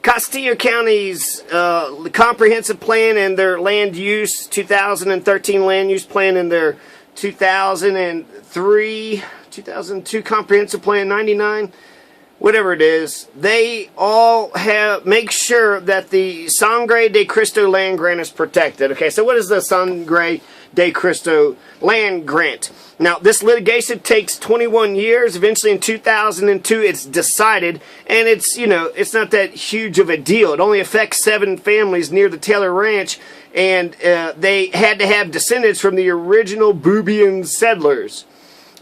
Castillo County's comprehensive plan and their land use 2013 land use plan and their 2002 comprehensive plan 99, whatever it is, they all make sure that the Sangre de Cristo land grant is protected. Okay, so what is the Sangre de Cristo land grant? Now, this litigation takes 21 years. Eventually, in 2002, it's decided, and it's, it's not that huge of a deal. It only affects 7 families near the Taylor Ranch, and they had to have descendants from the original Boobian settlers.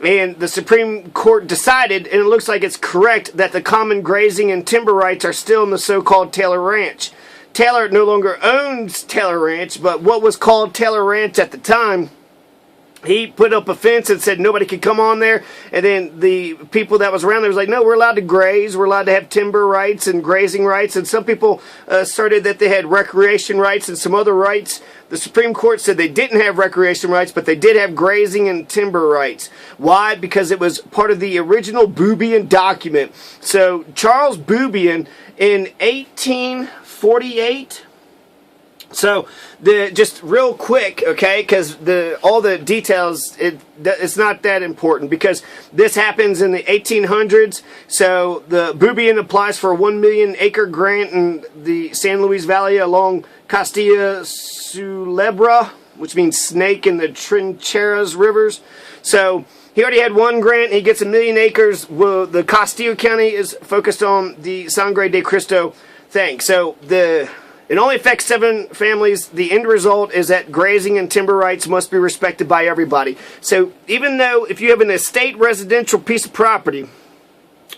And the Supreme Court decided, and it looks like it's correct, that the common grazing and timber rights are still in the so-called Taylor Ranch. Taylor no longer owns Taylor Ranch, but what was called Taylor Ranch at the time, he put up a fence and said nobody could come on there. And then the people that was around there was like, no, we're allowed to graze. We're allowed to have timber rights and grazing rights. And some people started that they had recreation rights and some other rights. The Supreme Court said they didn't have recreation rights, but they did have grazing and timber rights. Why? Because it was part of the original Boobian document. So Charles Boobian in 1848... So, just real quick, okay, because all the details, it's not that important, because this happens in the 1800s. So, the Boobian applies for a 1 million acre grant in the San Luis Valley along Castilla Culebra, which means snake in the Trincheras rivers. So, he already had one grant. He gets 1 million acres. Well, the Castillo County is focused on the Sangre de Cristo thing. So, it only affects 7 families. The end result is that grazing and timber rights must be respected by everybody. So even though if you have an estate residential piece of property,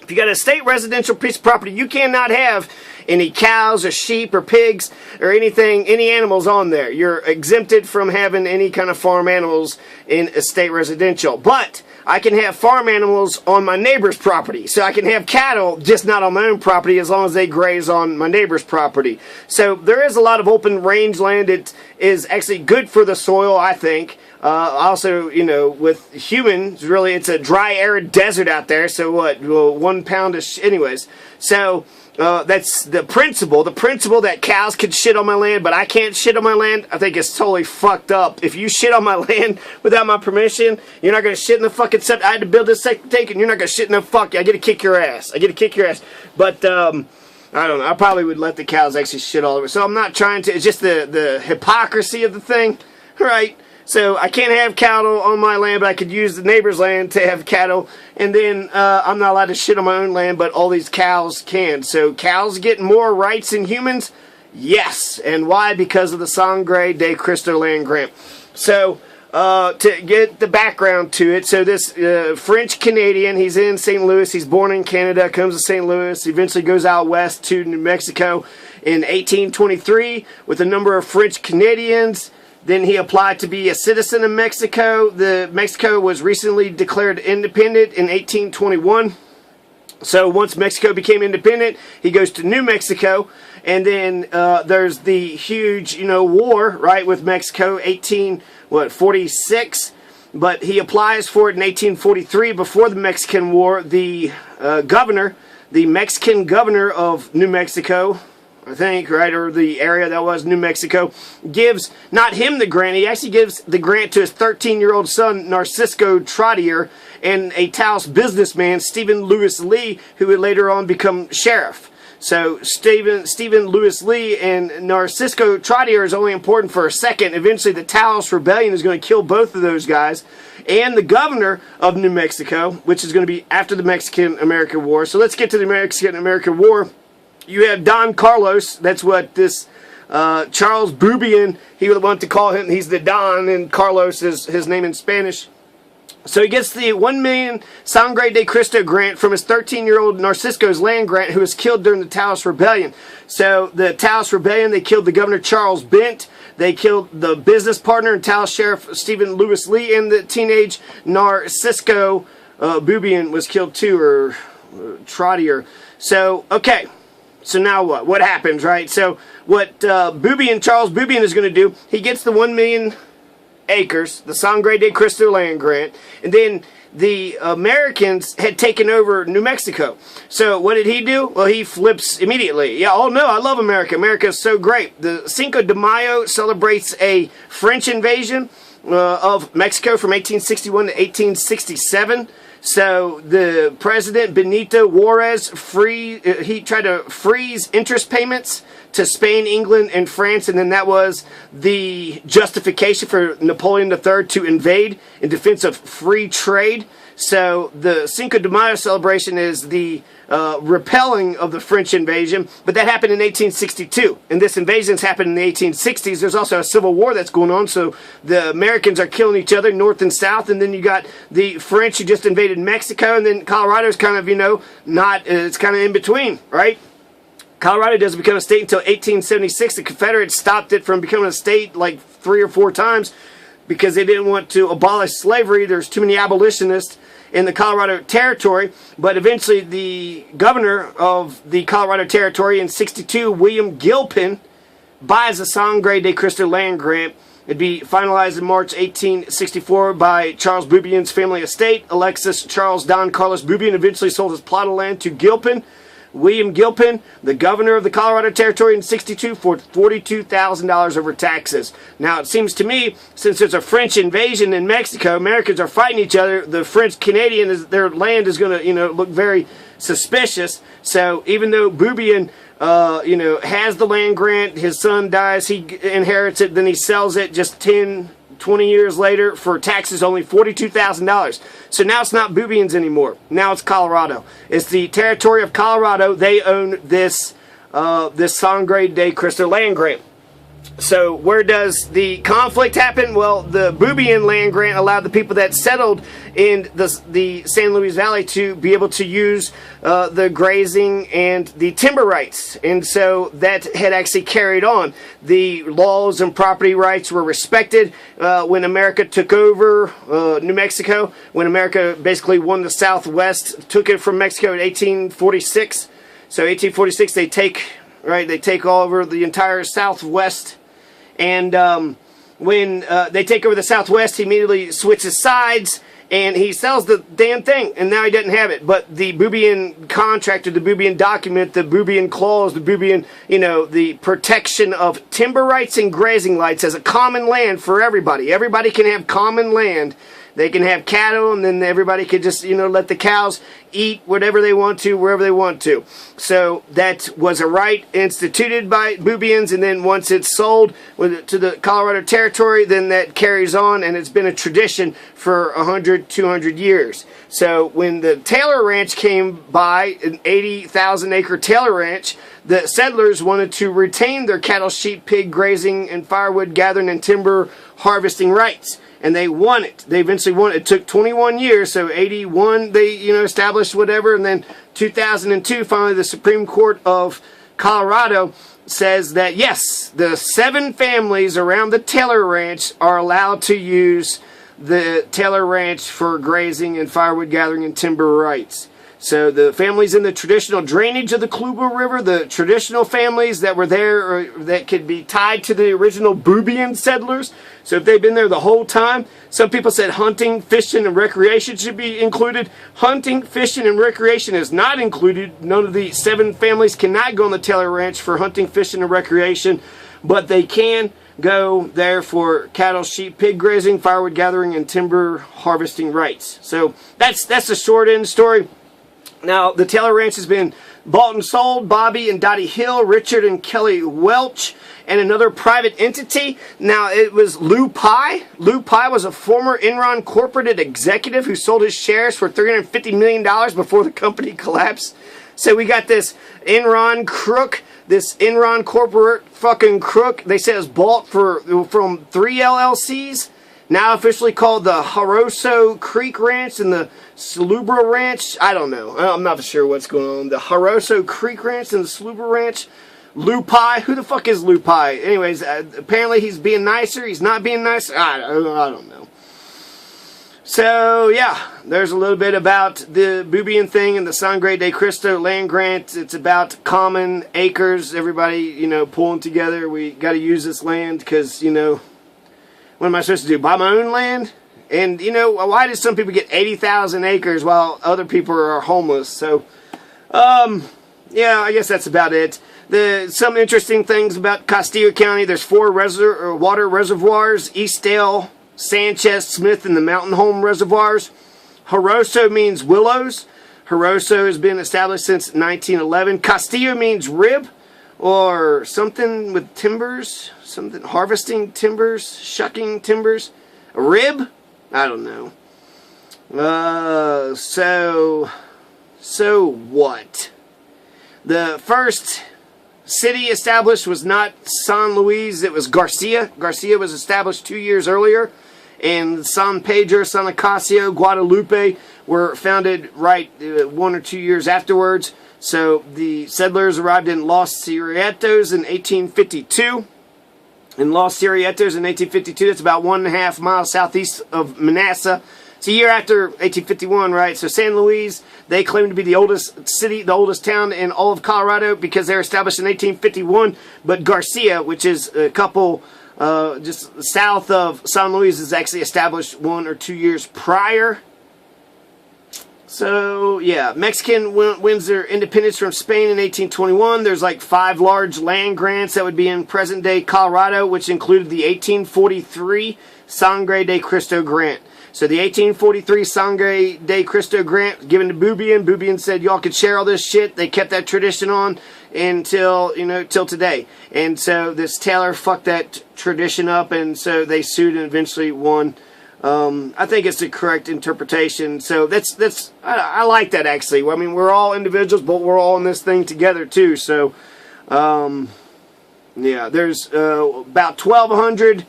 if you got an estate residential piece of property, you cannot have any cows or sheep or pigs or anything, any animals on there. You're exempted from having any kind of farm animals in estate residential. But I can have farm animals on my neighbor's property. So I can have cattle, just not on my own property, as long as they graze on my neighbor's property. So there is a lot of open range land. It is actually good for the soil, I think. Also, with humans, really, it's a dry, arid desert out there. So what? Well, 1 pound of anyways. So that's the principle. The principle that cows can shit on my land, but I can't shit on my land, I think it's totally fucked up. If you shit on my land without my permission, you're not going to shit in the fucking septic. I had to build this septic tank, and you're not going to shit in the fuck. I get to kick your ass. I get to kick your ass. But, I don't know. I probably would let the cows actually shit all over. So I'm not trying to. It's just the hypocrisy of the thing. Right? So I can't have cattle on my land, but I could use the neighbor's land to have cattle. And then I'm not allowed to shit on my own land, but all these cows can. So cows get more rights than humans? Yes. And why? Because of the Sangre de Cristo land grant. So to get the background to it, so this French-Canadian, he's in St. Louis. He's born in Canada, comes to St. Louis, eventually goes out west to New Mexico in 1823 with a number of French Canadians. Then he applied to be a citizen of Mexico. Mexico was recently declared independent in 1821. So once Mexico became independent, he goes to New Mexico. And then there's the huge, war, right, with Mexico, 1846. But he applies for it in 1843 before the Mexican War. The Mexican governor of New Mexico, I think, right, or the area that was New Mexico, gives not him the grant. He actually gives the grant to his 13-year-old son, Narcisco Trottier, and a Taos businessman, Stephen Lewis Lee, who would later on become sheriff. So Stephen Lewis Lee and Narcisco Trottier is only important for a second. Eventually, the Taos Rebellion is going to kill both of those guys, and the governor of New Mexico, which is going to be after the Mexican-American War. So let's get to the Mexican-American War. You have Don Carlos. That's what this Charles Boobian, he would want to call him. He's the Don, and Carlos is his name in Spanish. So he gets the 1 million Sangre de Cristo grant from his 13-year-old Narcisco's land grant, who was killed during the Taos Rebellion. So the Taos Rebellion, they killed the governor Charles Bent. They killed the business partner and Taos Sheriff Stephen Lewis Lee, and the teenage Narcisco Boobian was killed too, or Trottier. So, okay. So now what? What happens, right? So what Charles Boobian is going to do, he gets the 1 million acres, the Sangre de Cristo land grant, and then the Americans had taken over New Mexico. So what did he do? Well, he flips immediately. Yeah, oh no, I love America. America is so great. The Cinco de Mayo celebrates a French invasion of Mexico from 1861 to 1867. So the president, Benito Juarez, he tried to freeze interest payments to Spain, England, and France, and then that was the justification for Napoleon III to invade in defense of free trade. So the Cinco de Mayo celebration is the repelling of the French invasion, but that happened in 1862, and this invasion's happened in the 1860s. There's also a civil war that's going on, so the Americans are killing each other, north and south, and then you got the French who just invaded Mexico, and then Colorado's kind of, it's kind of in between, right? Colorado doesn't become a state until 1876. The Confederates stopped it from becoming a state like 3 or 4 times because they didn't want to abolish slavery. There's too many abolitionists in the Colorado Territory. But eventually the governor of the Colorado Territory in 62, William Gilpin, buys the Sangre de Cristo land grant. It'd be finalized in March 1864 by Charles Boubion's family estate. Alexis Charles Don Carlos Boubion eventually sold his plot of land to Gilpin. William Gilpin, the governor of the Colorado Territory in 62, for $42,000 over taxes. Now, it seems to me, since there's a French invasion in Mexico, Americans are fighting each other, the French-Canadian, their land is going to, look very suspicious. So, even though Boubion, has the land grant, his son dies, he inherits it, then he sells it just 20 years later for taxes only $42,000. So now it's not Boubion's anymore. Now it's Colorado. It's the territory of Colorado. They own this Sangre de Cristo land grant. So where does the conflict happen? Well, the Boubion land grant allowed the people that settled in the San Luis Valley to be able to use the grazing and the timber rights. And so that had actually carried on. The laws and property rights were respected when America took over New Mexico, when America basically won the Southwest, took it from Mexico in 1846. So 1846 they take over the entire Southwest. And when they take over the Southwest, he immediately switches sides and he sells the damn thing, and now he doesn't have it. But the Boubion contract, or the Boubion document, the Boubion clause, the Boubion, the protection of timber rights and grazing rights as a common land for everybody. Everybody can have common land. They can have cattle, and then everybody can just, let the cows eat whatever they want to, wherever they want to. So that was a right instituted by Boubions, and then once it's sold to the Colorado Territory, then that carries on, and it's been a tradition for 100, 200 years. So when the Taylor Ranch came by, an 80,000-acre Taylor Ranch, the settlers wanted to retain their cattle, sheep, pig grazing, and firewood gathering and timber harvesting rights. And they won it. They eventually won it. It took 21 years. So 81, they established whatever, and then 2002, finally, the Supreme Court of Colorado says that yes, the 7 families around the Taylor Ranch are allowed to use the Taylor Ranch for grazing and firewood gathering and timber rights. So the families in the traditional drainage of the Kluge River, the traditional families that were there, or that could be tied to the original Boubion settlers. So if they've been there the whole time, some people said hunting, fishing, and recreation should be included. Hunting, fishing, and recreation is not included. None of the 7 families cannot go on the Taylor Ranch for hunting, fishing, and recreation, but they can go there for cattle, sheep, pig grazing, firewood gathering, and timber harvesting rights. So that's the short end story. Now, the Taylor Ranch has been bought and sold. Bobby and Dottie Hill, Richard and Kelly Welch, and another private entity. Now, it was Lou Pye. Lou Pye was a former Enron corporate executive who sold his shares for $350 million before the company collapsed. So we got this Enron crook, this Enron corporate fucking crook. They said it was bought from 3 LLCs. Now officially called the Jaroso Creek Ranch and the Salubra Ranch. I don't know. I'm not sure what's going on. The Jaroso Creek Ranch and the Salubra Ranch. Lou Pye. Who the fuck is Lou Pye? Anyways, apparently he's being nicer. He's not being nicer. I don't know. So, yeah, there's a little bit about the Boubion thing and the Sangre de Cristo land grant. It's about common acres. Everybody, pulling together. We got to use this land because, what am I supposed to do? Buy my own land? And, you know, why do some people get 80,000 acres while other people are homeless? So, yeah, I guess that's about it. Some interesting things about Castillo County. There's 4 water reservoirs: Eastdale, Sanchez, Smith, and the Mountain Home reservoirs. Jaroso means willows. Jaroso has been established since 1911. Castillo means rib, or something with timbers, something harvesting timbers, shucking timbers. A rib? I don't know. So what? The first city established was not San Luis, it was Garcia. Garcia was established 2 years earlier, and San Pedro, San Acacio, Guadalupe were founded right 1 or 2 years afterwards. So the settlers arrived in Los Cerritos in 1852. In Los Cerritos in 1852, that's about 1.5 miles southeast of Manassa. It's a year after 1851, right? So San Luis, they claim to be the oldest city, the oldest town in all of Colorado because they were established in 1851. But Garcia, which is a couple just south of San Luis, is actually established 1 or 2 years prior. So, yeah, Mexican wins their independence from Spain in 1821. There's like 5 large land grants that would be in present-day Colorado, which included the 1843 Sangre de Cristo grant. So the 1843 Sangre de Cristo grant given to Bubian. Bubian said y'all could share all this shit. They kept that tradition on until, you know, till today. And so this Taylor fucked that tradition up, and so they sued and eventually won. I think it's the correct interpretation. So I like that, actually. I mean, we're all individuals, but we're all in this thing together too. So yeah, there's about 1,200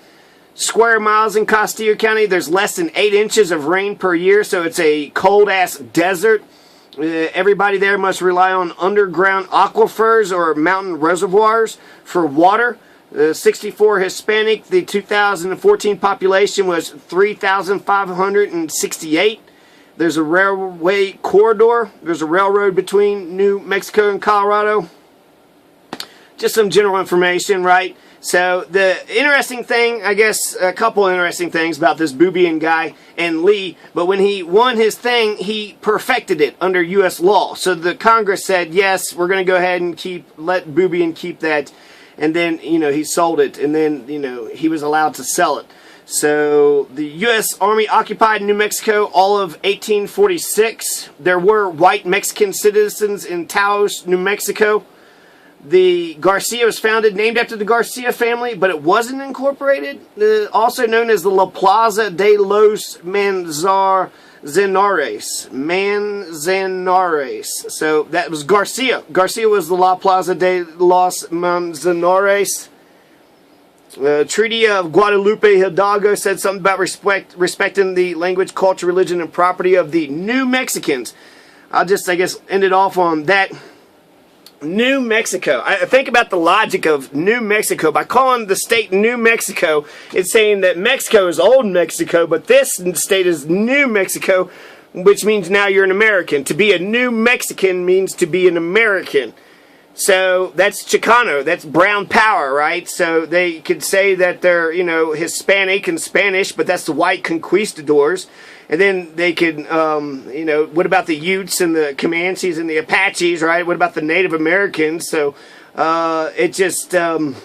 square miles in Castillo County. There's less than 8 inches of rain per year, so it's a cold-ass desert. Everybody there must rely on underground aquifers or mountain reservoirs for water. 64 Hispanic. The 2014 population was 3,568. There's a railway corridor. There's a railroad between New Mexico and Colorado. Just some general information, right? So the interesting thing, I guess, a couple interesting things about this Bubian guy and Lee, but when he won his thing, he perfected it under U.S. law. So the Congress said, yes, we're going to go ahead and let Bubian keep that. And then, you know, he sold it, and then, you know, he was allowed to sell it. So the U.S. Army occupied New Mexico all of 1846. There were white Mexican citizens in Taos, New Mexico. The Garcia was named after the Garcia family, but it wasn't incorporated. Also known as the La Plaza de los Manzanares. So that was Garcia. Garcia was the La Plaza de los Manzanares. Treaty of Guadalupe Hidalgo said something about respecting the language, culture, religion, and property of the New Mexicans. I'll just, I guess, end it off on that. New Mexico. I think about the logic of New Mexico. By calling the state New Mexico, it's saying that Mexico is old Mexico, but this state is New Mexico, which means now you're an American. To be a New Mexican means to be an American. So that's Chicano. That's brown power, right? So they could say that they're, you know, Hispanic and Spanish, but that's the white conquistadors. And then they could, you know, what about the Utes and the Comanches and the Apaches, right? What about the Native Americans? So it just, what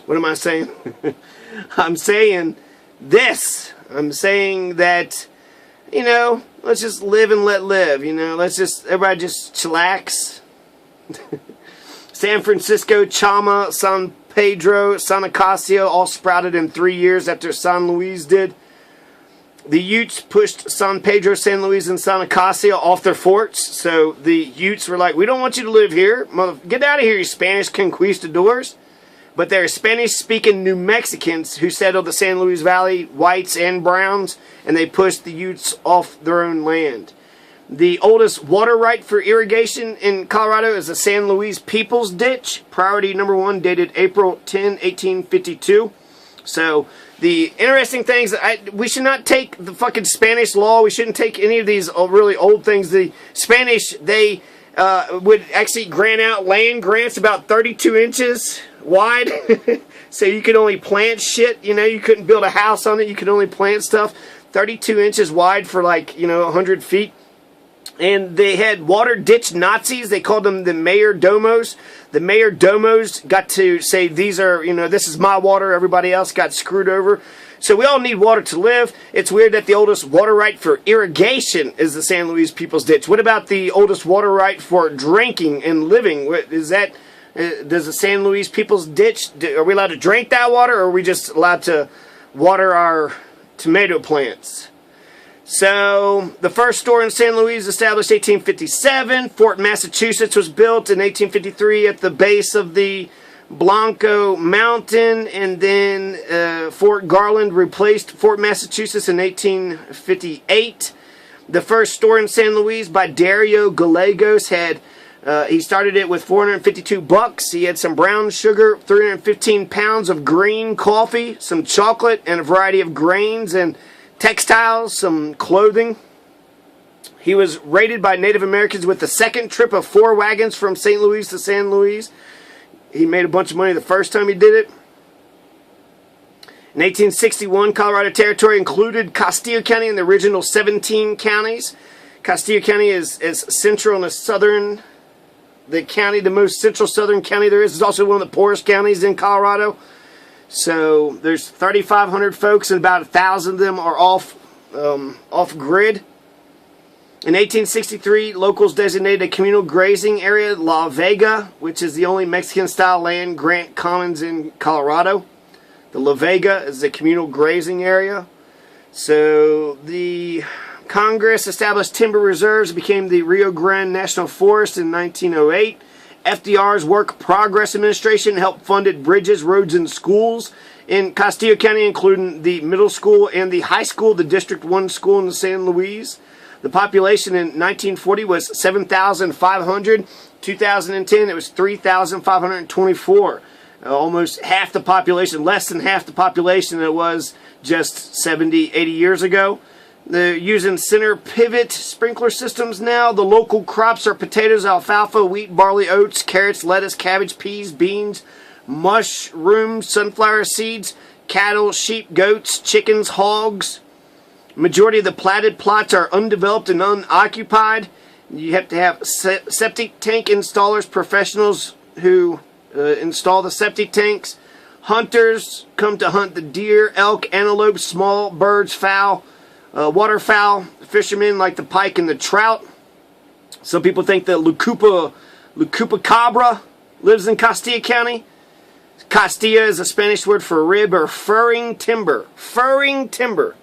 am I saying? I'm saying this. I'm saying that, you know, let's just live and let live, you know. Everybody just chillax. San Francisco, Chama, San Pedro, San Acacio all sprouted in 3 years after San Luis did. The Utes pushed San Pedro, San Luis, and San Acacio off their forts. So the Utes were like, we don't want you to live here. Get out of here, you Spanish conquistadors. But they're Spanish-speaking New Mexicans who settled the San Luis Valley, whites and browns, and they pushed the Utes off their own land. The oldest water right for irrigation in Colorado is the San Luis Peoples Ditch. Priority number 1 dated April 10, 1852. So the interesting things, we should not take the fucking Spanish law. We shouldn't take any of these really old things. The Spanish, they would actually grant out land grants about 32 inches wide. So you could only plant shit, you know, you couldn't build a house on it, you could only plant stuff. 32 inches wide for like, you know, 100 feet. And they had water ditch Nazis. They called them the mayor domos. The mayor domos got to say, these are, you know, this is my water. Everybody else got screwed over. So we all need water to live. It's weird that the oldest water right for irrigation is the San Luis People's Ditch. What about the oldest water right for drinking and living? What is that? Does the San Luis People's Ditch, are we allowed to drink that water, or are we just allowed to water our tomato plants? So, the first store in San Luis established 1857. Fort Massachusetts was built in 1853 at the base of the Blanco Mountain. And then Fort Garland replaced Fort Massachusetts in 1858. The first store in San Luis by Dario Gallegos had, he started it with $452. He had some brown sugar, 315 pounds of green coffee, some chocolate, and a variety of grains and textiles, some clothing. He was rated by Native Americans with the second trip of 4 wagons from St. Louis to San Luis. He made a bunch of money the first time he did it. In 1861, Colorado Territory included Castillo County in the original 17 counties. Castillo County is central and southern, the county, the most central southern county there is. It's also one of the poorest counties in Colorado. So there's 3,500 folks, and about 1,000 of them are off grid. In 1863, locals designated a communal grazing area, La Vega, which is the only Mexican-style land grant commons in Colorado. The La Vega is the communal grazing area. So the Congress established timber reserves, became the Rio Grande National Forest in 1908. FDR's Work Progress Administration helped funded bridges, roads, and schools in Castillo County, including the middle school and the high school, the District 1 school in San Luis. The population in 1940 was 7,500. 2010, it was 3,524. Almost half the population, less than half the population that it was just 70, 80 years ago. They're using center pivot sprinkler systems now. The local crops are potatoes, alfalfa, wheat, barley, oats, carrots, lettuce, cabbage, peas, beans, mushrooms, sunflower seeds, cattle, sheep, goats, chickens, hogs. Majority of the platted plots are undeveloped and unoccupied. You have to have septic tank installers, professionals who install the septic tanks. Hunters come to hunt the deer, elk, antelope, small birds, fowl, waterfowl, fishermen like the pike and the trout. Some people think that Lucupa cabra lives in Castilla County. Castilla is a Spanish word for rib or furring timber. Furring timber.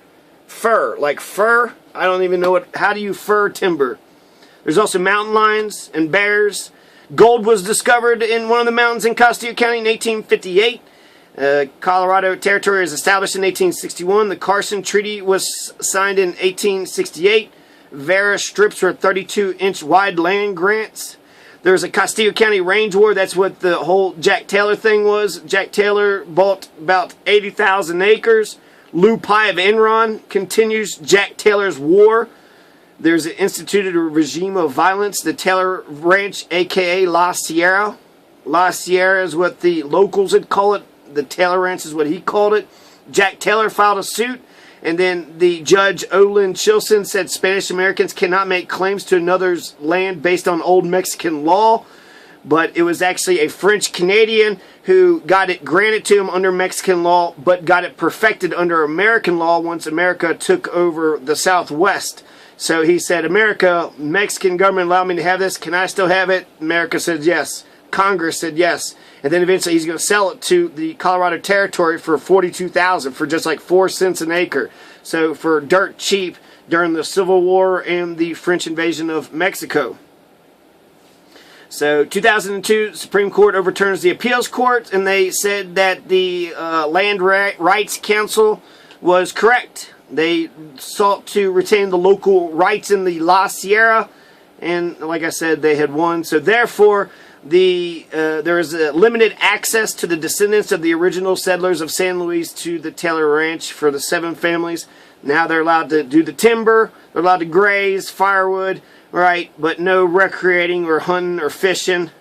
Fur, like fur. I don't even know how do you fur timber. There's also mountain lions and bears. Gold was discovered in one of the mountains in Castilla County in 1858. Colorado Territory was established in 1861. The Carson Treaty was signed in 1868. Vera strips were 32-inch wide land grants. There was a Castillo County range war. That's what the whole Jack Taylor thing was. Jack Taylor bought about 80,000 acres. Lou Pye of Enron continues Jack Taylor's war. There's instituted a regime of violence. The Taylor Ranch, a.k.a. La Sierra. La Sierra is what the locals would call it. The Taylor Ranch is what he called it. Jack Taylor filed a suit, and then the judge, Olin Chilson, said Spanish Americans cannot make claims to another's land based on old Mexican law. But it was actually a French Canadian who got it granted to him under Mexican law, but got it perfected under American law once America took over the Southwest. So he said, America, Mexican government allowed me to have this. Can I still have it? America said yes. Congress said yes. And then eventually he's going to sell it to the Colorado Territory for $42,000 for just like 4 cents an acre. So for dirt cheap during the Civil War and the French invasion of Mexico. So 2002, Supreme Court overturns the appeals court, and they said that the Land Rights Council was correct. They sought to retain the local rights in the La Sierra, and like I said, they had won. So therefore, there is a limited access to the descendants of the original settlers of San Luis to the Taylor Ranch for the 7 families. Now they're allowed to do the timber, they're allowed to graze, firewood, right? But no recreating or hunting or fishing.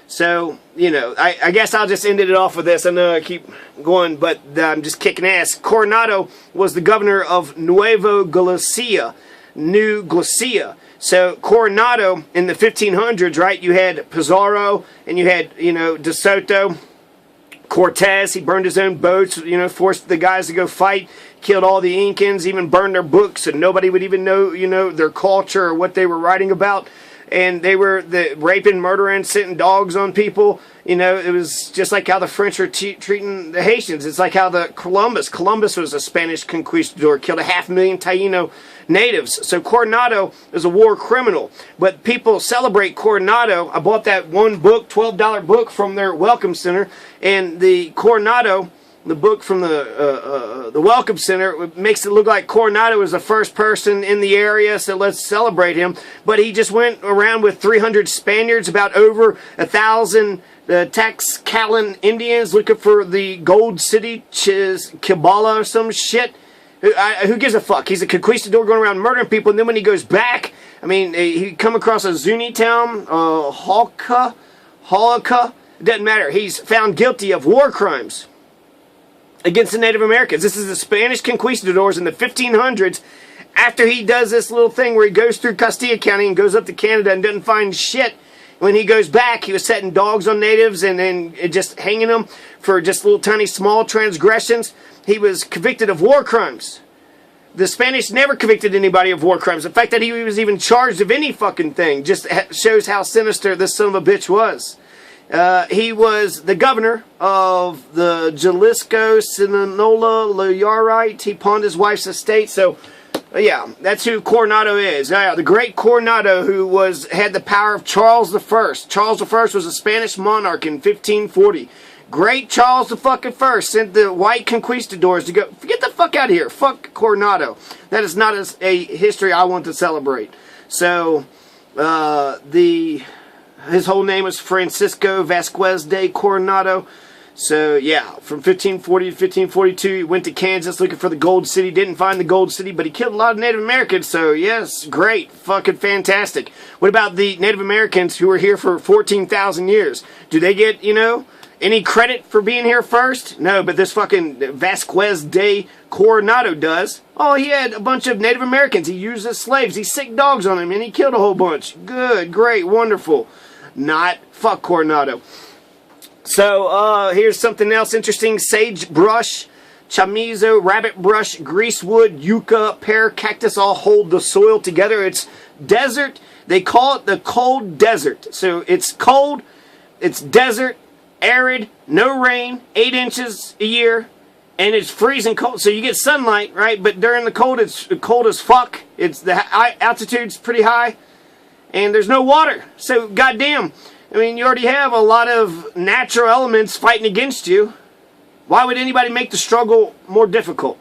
So, you know, I guess I'll just end it off with this. I know I keep going, but I'm just kicking ass. Coronado was the governor of Nueva Galicia, New Galicia. So Coronado in the 1500s, right, you had Pizarro and you had, you know, De Soto. Cortez, he burned his own boats, you know, forced the guys to go fight, killed all the Incans, even burned their books, and nobody would even know, you know, their culture or what they were writing about. And they were raping, murdering, sitting dogs on people. You know, it was just like how the French are treating the Haitians. It's like how Columbus was a Spanish conquistador, killed 500,000 Taino natives. So Coronado is a war criminal. But people celebrate Coronado. I bought that one book, $12 book from their Welcome Center. And the Coronado, the book from the Welcome Center, makes it look like Coronado was the first person in the area, so let's celebrate him. But he just went around with 300 Spaniards, about over 1,000 Tlaxcalan Indians looking for the Gold City, Kibala or some shit. Who gives a fuck? He's a conquistador going around murdering people, and then when he goes back, I mean, he come across a Zuni town, Halka, it doesn't matter. He's found guilty of war crimes against the Native Americans. This is the Spanish conquistadors in the 1500s. After he does this little thing where he goes through Castilla County and goes up to Canada and doesn't find shit, when he goes back, he was setting dogs on natives and then just hanging them for just little tiny small transgressions. He was convicted of war crimes. The Spanish never convicted anybody of war crimes. The fact that he was even charged of any fucking thing just shows how sinister this son of a bitch was. He was the governor of the Jalisco, Sinaloa, Loyarite. He pawned his wife's estate. So, yeah, that's who Coronado is. The great Coronado, who had the power of Charles I. Charles I was a Spanish monarch in 1540. Great Charles the fucking first sent the white conquistadors to go, get the fuck out of here. Fuck Coronado. That is not a history I want to celebrate. So, his whole name was Francisco Vasquez de Coronado. So, yeah, from 1540 to 1542, he went to Kansas looking for the Gold City. Didn't find the Gold City, but he killed a lot of Native Americans. So, yes, great. Fucking fantastic. What about the Native Americans who were here for 14,000 years? Do they get, you know, any credit for being here first? No, but this fucking Vasquez de Coronado does. Oh, he had a bunch of Native Americans. He used as slaves. He sicked dogs on them, and he killed a whole bunch. Good, great, wonderful. Not. Fuck Coronado. So, here's something else interesting. Sagebrush, chamizo, rabbit brush, greasewood, yucca, pear, cactus all hold the soil together. It's desert. They call it the cold desert. So, it's cold, it's desert, arid, no rain, 8 inches a year, and it's freezing cold. So, you get sunlight, right? But during the cold, it's cold as fuck. The altitude's pretty high. And there's no water. So, goddamn, I mean, you already have a lot of natural elements fighting against you. Why would anybody make the struggle more difficult?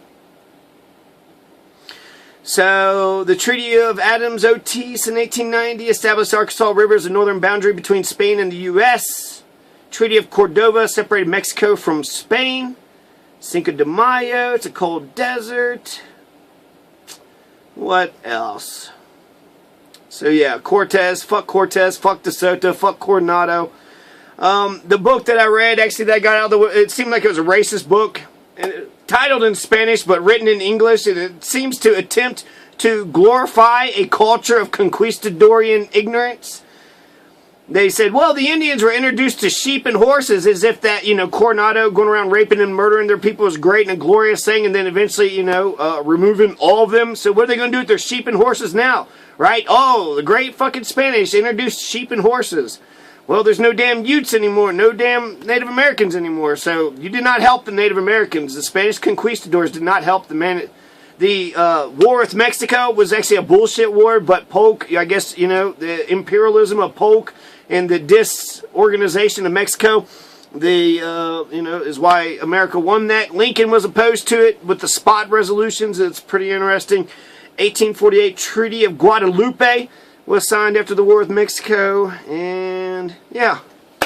So, the Treaty of Adams-Otis in 1890 established Arkansas River as the northern boundary between Spain and the U.S. Treaty of Cordova separated Mexico from Spain. Cinco de Mayo, it's a cold desert. What else? So yeah, Cortez, fuck De Soto, fuck Coronado. The book that I read, actually, that I got out of it seemed like it was a racist book. Titled in Spanish, but written in English. And it seems to attempt to glorify a culture of conquistadorian ignorance. They said, well, the Indians were introduced to sheep and horses, as if that, you know, Coronado going around raping and murdering their people was great and a glorious thing, and then eventually, you know, removing all of them. So what are they going to do with their sheep and horses now? Right? Oh, the great fucking Spanish introduced sheep and horses. Well, there's no damn Utes anymore, no damn Native Americans anymore. So you did not help the Native Americans. The Spanish conquistadors did not help the man. The war with Mexico was actually a bullshit war, but Polk, I guess, you know, the imperialism of Polk and the disorganization of Mexico, you know, is why America won that. Lincoln was opposed to it with the spot resolutions. It's pretty interesting. 1848 Treaty of Guadalupe was signed after the war with Mexico. And, yeah.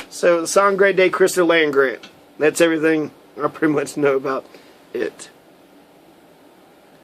So, the Sangre de Cristo land grant. That's everything I pretty much know about it.